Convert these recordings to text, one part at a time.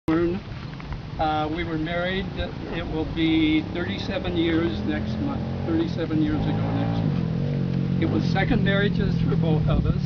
We were married, it will be 37 years next month, 37 years ago next month. It was second marriages for both of us.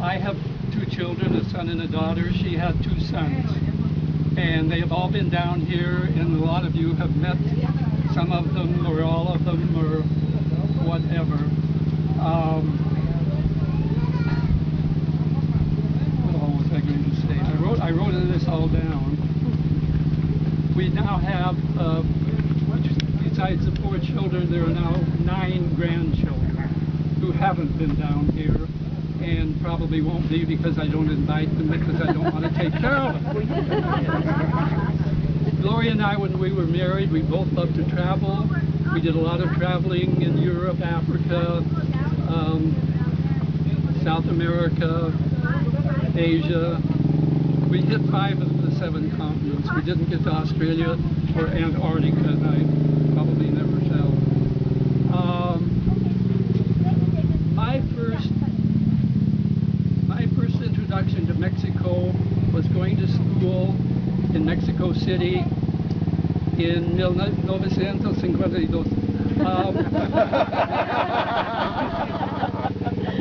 I have two children, a son and a daughter. She had two sons. And they have all been down here, and a lot of you have met some of them or all of them or whatever. What was I going to say? I wrote this all down. We now have, besides the 4 children, there are now 9 grandchildren who haven't been down here and probably won't be because I don't invite them because I don't want to take care of them. Gloria and I, when we were married, we both loved to travel. We did a lot of traveling in Europe, Africa, South America, Asia. We hit 5 of the 7 continents. We didn't get to Australia or Antarctica, and I probably never shall. My first introduction to Mexico was going to school in Mexico City in 1952.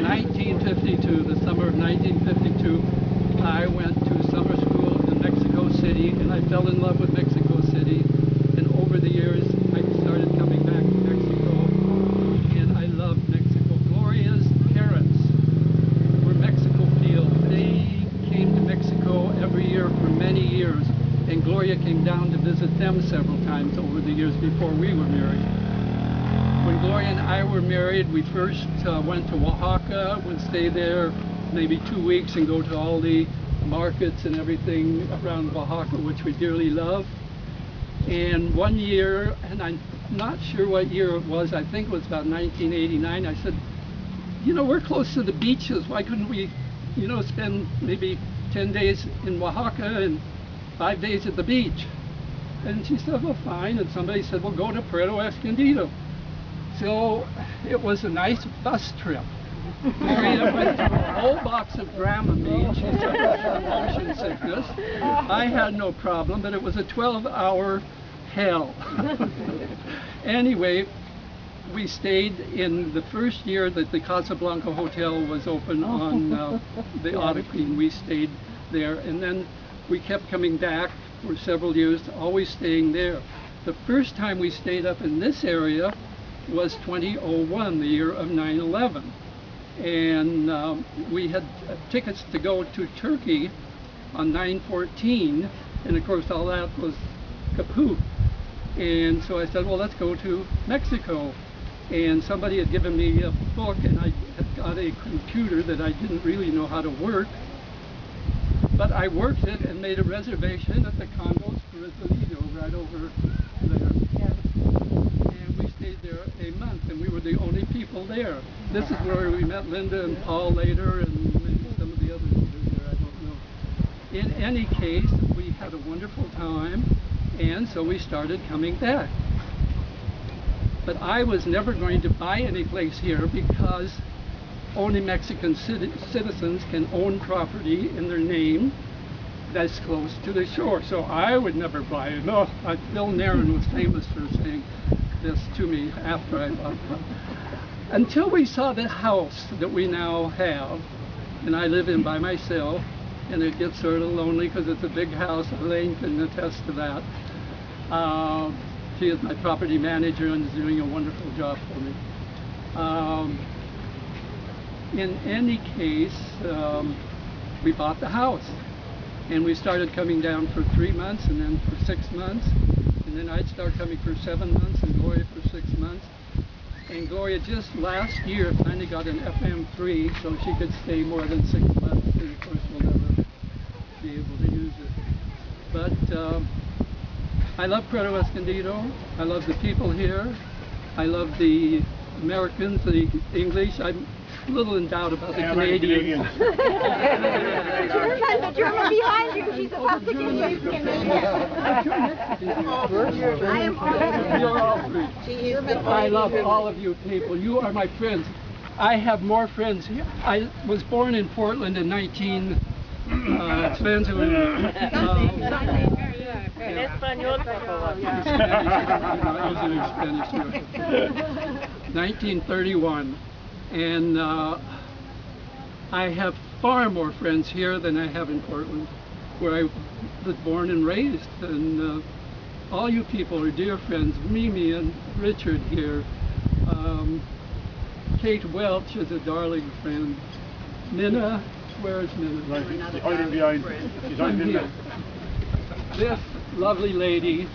1952, the summer of 1952. I went to summer school in Mexico City, and I fell in love with Mexico City. And over the years, I started coming back to Mexico, and I loved Mexico. Gloria's parents were Mexicophile. They came to Mexico every year for many years, and Gloria came down to visit them several times over the years before we were married. When Gloria and I were married, we first went to Oaxaca, would stay there maybe 2 weeks and go to all the markets and everything around Oaxaca, which we dearly love. And one year, and I'm not sure what year it was, I think it was about 1989, I said, you know, we're close to the beaches, why couldn't we, you know, spend maybe 10 days in Oaxaca and 5 days at the beach? And she said, well, fine. And somebody said, well, go to Puerto Escondido. So it was a nice bus trip. Gloria went through a whole box of Dramamine. She suffered from motion sickness. I had no problem, but it was a 12-hour hell. Anyway, we stayed in the first year that the Casablanca Hotel was open on the Ottaquin. We stayed there, and then we kept coming back for several years, always staying there. The first time we stayed up in this area was 2001, the year of 9/11. And we had tickets to go to Turkey on 9/14, and of course all that was kaput. And so I said, well, let's go to Mexico. And somebody had given me a book, and I had got a computer that I didn't really know how to work. But I worked it and made a reservation at the Condos Carrizalillo right over there. And we stayed there a month, and we were the only people there. This is where we met Linda and Paul later, and maybe some of the others who were there, I don't know. In any case, we had a wonderful time, and so we started coming back. But I was never going to buy any place here because only Mexican citizens can own property in their name that's close to the shore. So I would never buy it. No, Bill Nairn was famous for saying this to me after I bought it. Until we saw the house that we now have, and I live in by myself, and it gets sort of lonely because it's a big house. Elaine can attest to that. She is my property manager and is doing a wonderful job for me. In any case, we bought the house, and we started coming down for 3 months, and then for 6 months, and then I'd start coming for 7 months, and Gloria for 6 months. And Gloria just last year finally got an FM3, so she could stay more than 6 months, and of course we'll never be able to use it. But I love Puerto Escondido. I love the people here. I love the Americans, the English. I'm a little in doubt about the Canadians. The German behind you, she's about to give you Canadian. I am all I love all of you people. You are my friends. I have more friends here. I was born in Portland in 19 Spanish. En español, por favor. Spanish, 1931, and I have far more friends here than I have in Portland, where I was born and raised, and all you people are dear friends. Mimi and Richard here. Kate Welch is a darling friend. Minna, where is Minna? Right, she's hiding behind. She's hiding in there. This lovely lady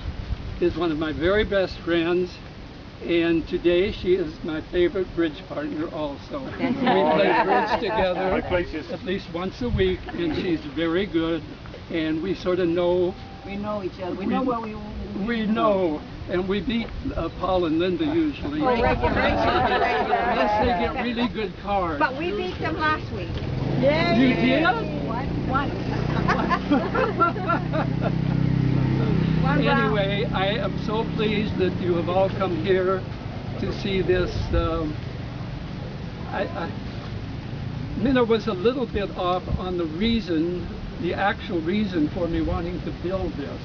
is one of my very best friends, and today she is my favorite bridge partner also. We play bridge together at least once a week, and she's very good, and we sort of know. We know each other. We know where we know, and we beat Paul and Linda usually. Unless they get really good cards. But we beat them last week. Yeah. You did? Once. Anyway, I am so pleased that you have all come here to see this. Minna was a little bit off on the actual reason for me wanting to build this.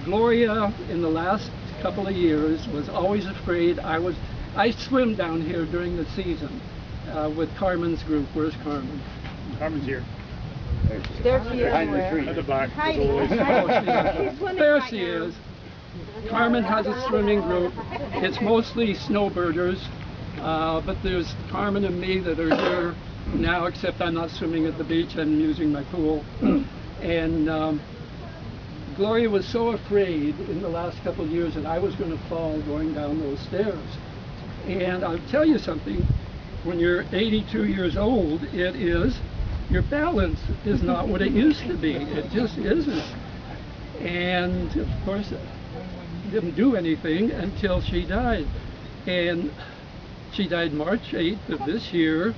Gloria, in the last couple of years, was always afraid I swim down here during the season with Carmen's group. Where's Carmen? Carmen's here. There she is. Behind the tree. At the back. There she is. Carmen has a swimming group. It's mostly snowbirders, but there's Carmen and me that are here now, except I'm not swimming at the beach. I'm using my pool. And Gloria was so afraid in the last couple of years that I was going to fall going down those stairs. And I'll tell you something, when you're 82 years old, your balance is not what it used to be. It just isn't. And of course, didn't do anything until she died. And she died March 8th of this year.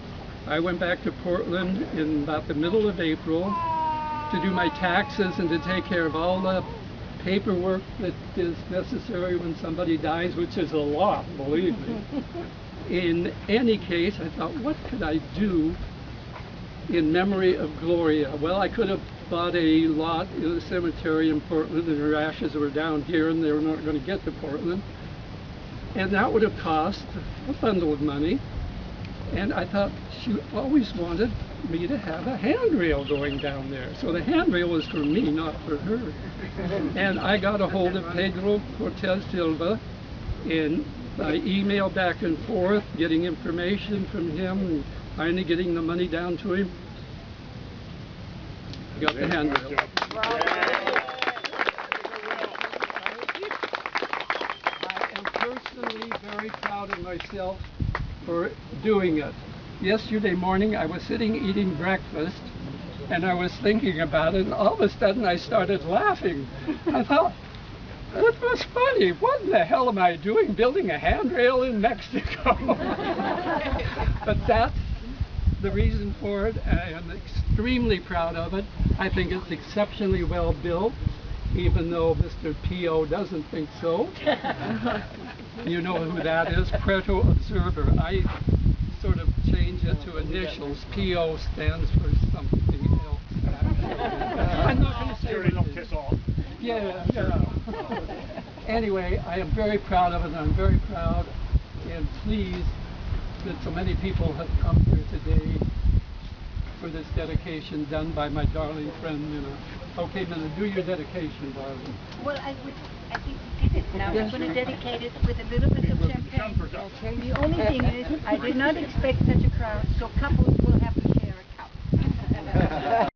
I went back to Portland in about the middle of April to do my taxes and to take care of all the paperwork that is necessary when somebody dies, which is a lot, believe me. In any case, I thought, what could I do in memory of Gloria? Well, I could have bought a lot in the cemetery in Portland, and her ashes were down here, and they were not going to get to Portland. And that would have cost a bundle of money. And I thought she always wanted me to have a handrail going down there. So the handrail was for me, not for her. And I got a hold of Pedro Cortez Silva, and I emailed back and forth, getting information from him, and finally getting the money down to him. Got the handrail. I am personally very proud of myself for doing it. Yesterday morning I was sitting eating breakfast, and I was thinking about it, and all of a sudden I started laughing. I thought, that was funny. What in the hell am I doing building a handrail in Mexico? But that's the reason for it. I am extremely proud of it. I think it's exceptionally well built, even though Mr. P.O. doesn't think so. You know who that is, Puerto Observer. I sort of change it to initials. P.O. stands for something else. I'm not going to say Surely don't piss off. Yeah. Anyway, I am very proud of it, and I'm very proud and pleased that so many people have come here today for this dedication done by my darling friend Minna. Okay, Minna, do your dedication, darling. Well, I think we did it. Now I'm going to dedicate it with a little bit of champagne. Okay. The only thing is, I did not expect such a crowd, so couples will have to share a cup.